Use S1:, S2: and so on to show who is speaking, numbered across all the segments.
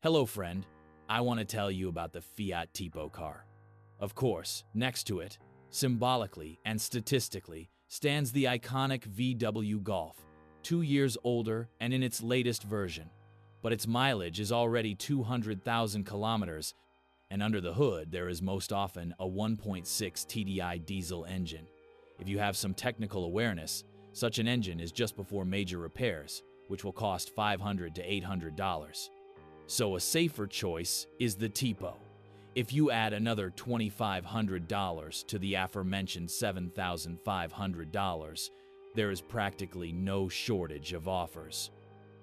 S1: Hello, friend. I want to tell you about the Fiat Tipo car. Of course, next to it, symbolically and statistically, stands the iconic VW Golf, 2 years older and in its latest version. But its mileage is already 200,000 kilometers, and under the hood there is most often a 1.6 TDI diesel engine. If you have some technical awareness, such an engine is just before major repairs, which will cost $500 to $800. So a safer choice is the Tipo. If you add another $2,500 to the aforementioned $7,500, there is practically no shortage of offers.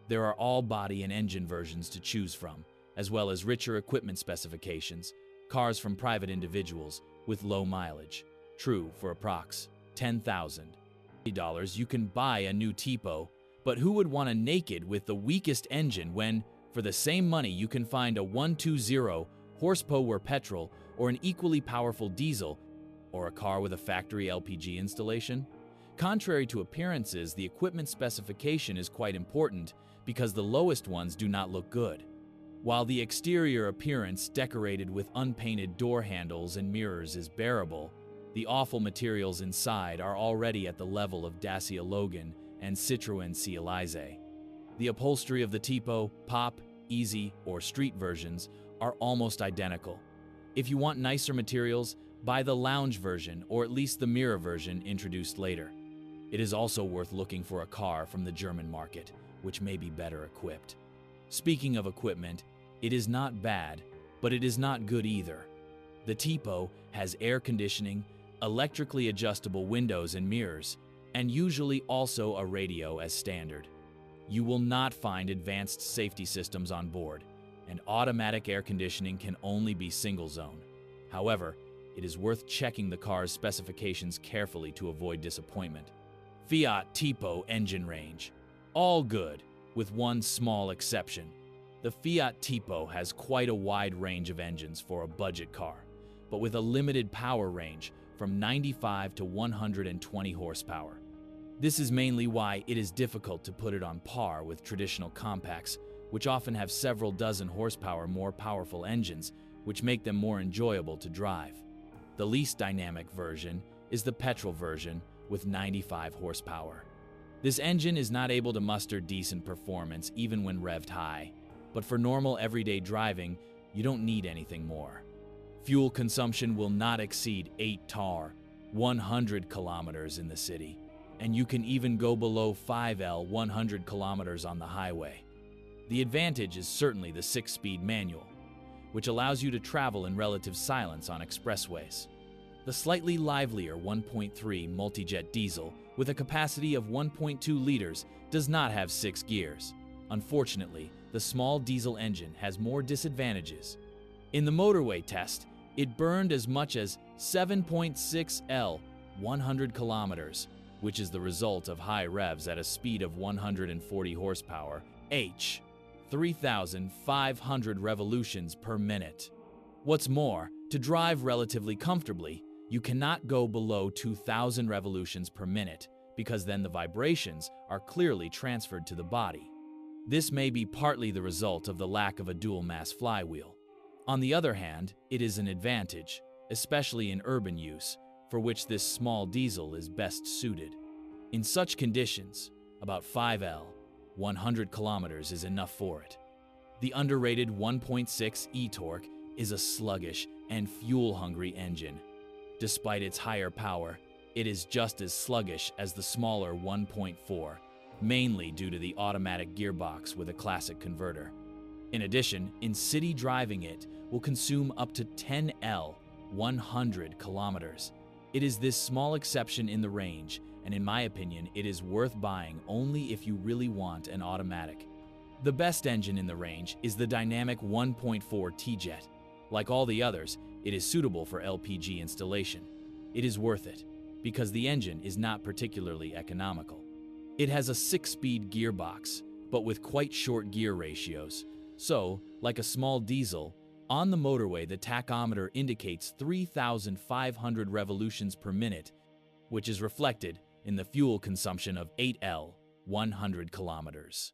S1: There are all body and engine versions to choose from, as well as richer equipment specifications, cars from private individuals with low mileage. True, for approx. $10,000 you can buy a new Tipo, but who would want a naked with the weakest engine when, for the same money, you can find a 120 horsepower petrol or an equally powerful diesel, or a car with a factory LPG installation? Contrary to appearances, the equipment specification is quite important because the lowest ones do not look good. While the exterior appearance decorated with unpainted door handles and mirrors is bearable, the awful materials inside are already at the level of Dacia Logan and Citroën C-Elise. The upholstery of the Tipo, Pop, Easy, or Street versions are almost identical. If you want nicer materials, buy the lounge version or at least the mirror version introduced later. It is also worth looking for a car from the German market, which may be better equipped. Speaking of equipment, it is not bad, but it is not good either. The Tipo has air conditioning, electrically adjustable windows and mirrors, and usually also a radio as standard. You will not find advanced safety systems on board, and automatic air conditioning can only be single zone. However, it is worth checking the car's specifications carefully to avoid disappointment. Fiat Tipo engine range. All good, with one small exception. The Fiat Tipo has quite a wide range of engines for a budget car, but with a limited power range from 95 to 120 horsepower. This is mainly why it is difficult to put it on par with traditional compacts, which often have several dozen horsepower more powerful engines, which make them more enjoyable to drive. The least dynamic version is the petrol version with 95 horsepower. This engine is not able to muster decent performance even when revved high, but for normal everyday driving, you don't need anything more. Fuel consumption will not exceed 8 tar, 100 kilometers in the city, and you can even go below 5L 100 kilometers on the highway. The advantage is certainly the 6-speed manual, which allows you to travel in relative silence on expressways. The slightly livelier 1.3 multi-jet diesel with a capacity of 1.2 liters does not have 6 gears. Unfortunately, the small diesel engine has more disadvantages. In the motorway test, it burned as much as 7.6 L 100 kilometers, which is the result of high revs at a speed of 140 horsepower, h. 3,500 revolutions per minute. What's more, to drive relatively comfortably, you cannot go below 2,000 revolutions per minute because then the vibrations are clearly transferred to the body. This may be partly the result of the lack of a dual-mass flywheel. On the other hand, it is an advantage, especially in urban use, for which this small diesel is best suited. In such conditions, about 5L 100 kilometers is enough for it. The underrated 1.6 e-torque is a sluggish and fuel-hungry engine. Despite its higher power, it is just as sluggish as the smaller 1.4, mainly due to the automatic gearbox with a classic converter. In addition, in city driving it will consume up to 10L 100 kilometers. It is this small exception in the range, and in my opinion, it is worth buying only if you really want an automatic. The best engine in the range is the dynamic 1.4 T-Jet. Like all the others, it is suitable for LPG installation. It is worth it, because the engine is not particularly economical. It has a 6-speed gearbox, but with quite short gear ratios. So, like a small diesel, on the motorway the tachometer indicates 3,500 revolutions per minute, which is reflected in the fuel consumption of 8L 100 kilometers.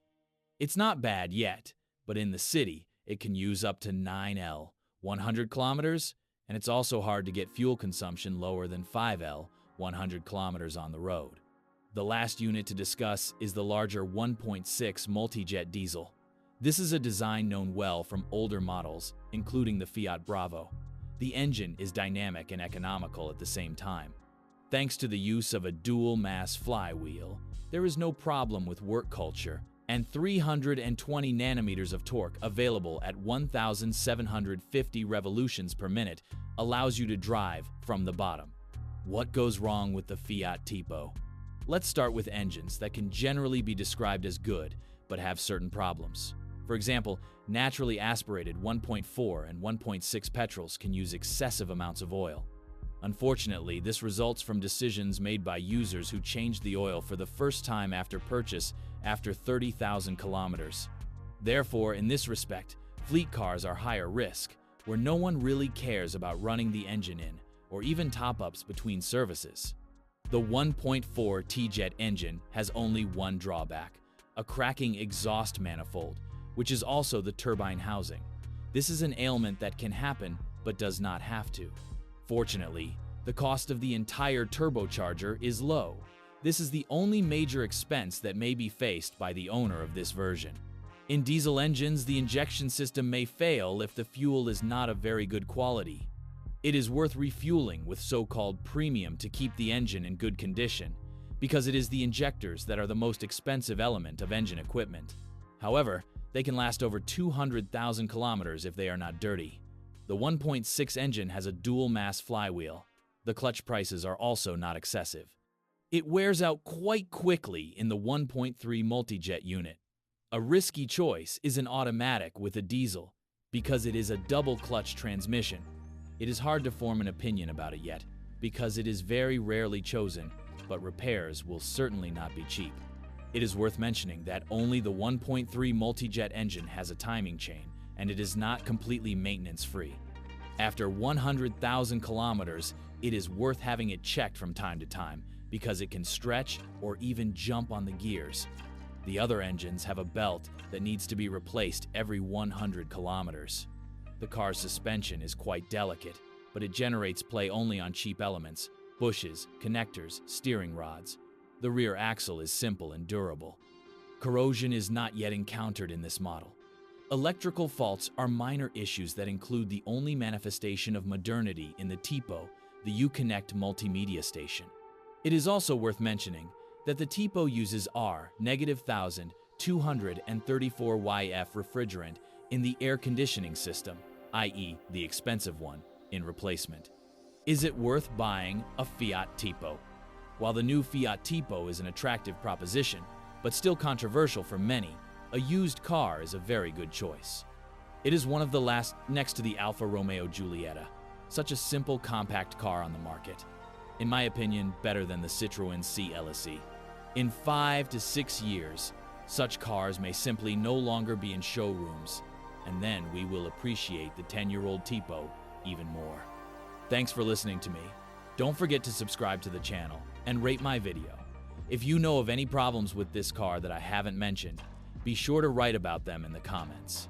S1: It's not bad yet, but in the city, it can use up to 9L, 100 kilometers, and it's also hard to get fuel consumption lower than 5L, 100 kilometers on the road. The last unit to discuss is the larger 1.6 multi-jet diesel. This is a design known well from older models, including the Fiat Bravo. The engine is dynamic and economical at the same time. Thanks to the use of a dual-mass flywheel, there is no problem with work culture, and 320 nanometers of torque available at 1,750 revolutions per minute allows you to drive from the bottom. What goes wrong with the Fiat Tipo? Let's start with engines that can generally be described as good, but have certain problems. For example, naturally aspirated 1.4 and 1.6 petrols can use excessive amounts of oil. Unfortunately, this results from decisions made by users who changed the oil for the first time after purchase after 30,000 kilometers. Therefore, in this respect, fleet cars are higher risk, where no one really cares about running the engine in, or even top-ups between services. The 1.4 T-Jet engine has only one drawback: a cracking exhaust manifold, which is also the turbine housing. This is an ailment that can happen, but does not have to. Fortunately, the cost of the entire turbocharger is low. This is the only major expense that may be faced by the owner of this version. In diesel engines, the injection system may fail if the fuel is not of very good quality. It is worth refueling with so-called premium to keep the engine in good condition, because it is the injectors that are the most expensive element of engine equipment. However, they can last over 200,000 kilometers if they are not dirty. The 1.6 engine has a dual-mass flywheel. The clutch prices are also not excessive. It wears out quite quickly in the 1.3 multi-jet unit. A risky choice is an automatic with a diesel, because it is a double-clutch transmission. It is hard to form an opinion about it yet, because it is very rarely chosen, but repairs will certainly not be cheap. It is worth mentioning that only the 1.3 multi-jet engine has a timing chain, and it is not completely maintenance-free. After 100,000 kilometers, it is worth having it checked from time to time, because it can stretch or even jump on the gears. The other engines have a belt that needs to be replaced every 100 kilometers. The car's suspension is quite delicate, but it generates play only on cheap elements: bushes, connectors, steering rods. The rear axle is simple and durable. Corrosion is not yet encountered in this model. Electrical faults are minor issues that include the only manifestation of modernity in the Tipo, the Uconnect multimedia station. It is also worth mentioning that the Tipo uses R-1234YF refrigerant in the air conditioning system, i.e. the expensive one, in replacement. Is it worth buying a Fiat Tipo? While the new Fiat Tipo is an attractive proposition, but still controversial for many, a used car is a very good choice. It is one of the last next to the Alfa Romeo Giulietta, such a simple compact car on the market. In my opinion, better than the Citroën C LSE. In 5 to 6 years, such cars may simply no longer be in showrooms, and then we will appreciate the 10-year-old Tipo even more. Thanks for listening to me. Don't forget to subscribe to the channel and rate my video. If you know of any problems with this car that I haven't mentioned, be sure to write about them in the comments.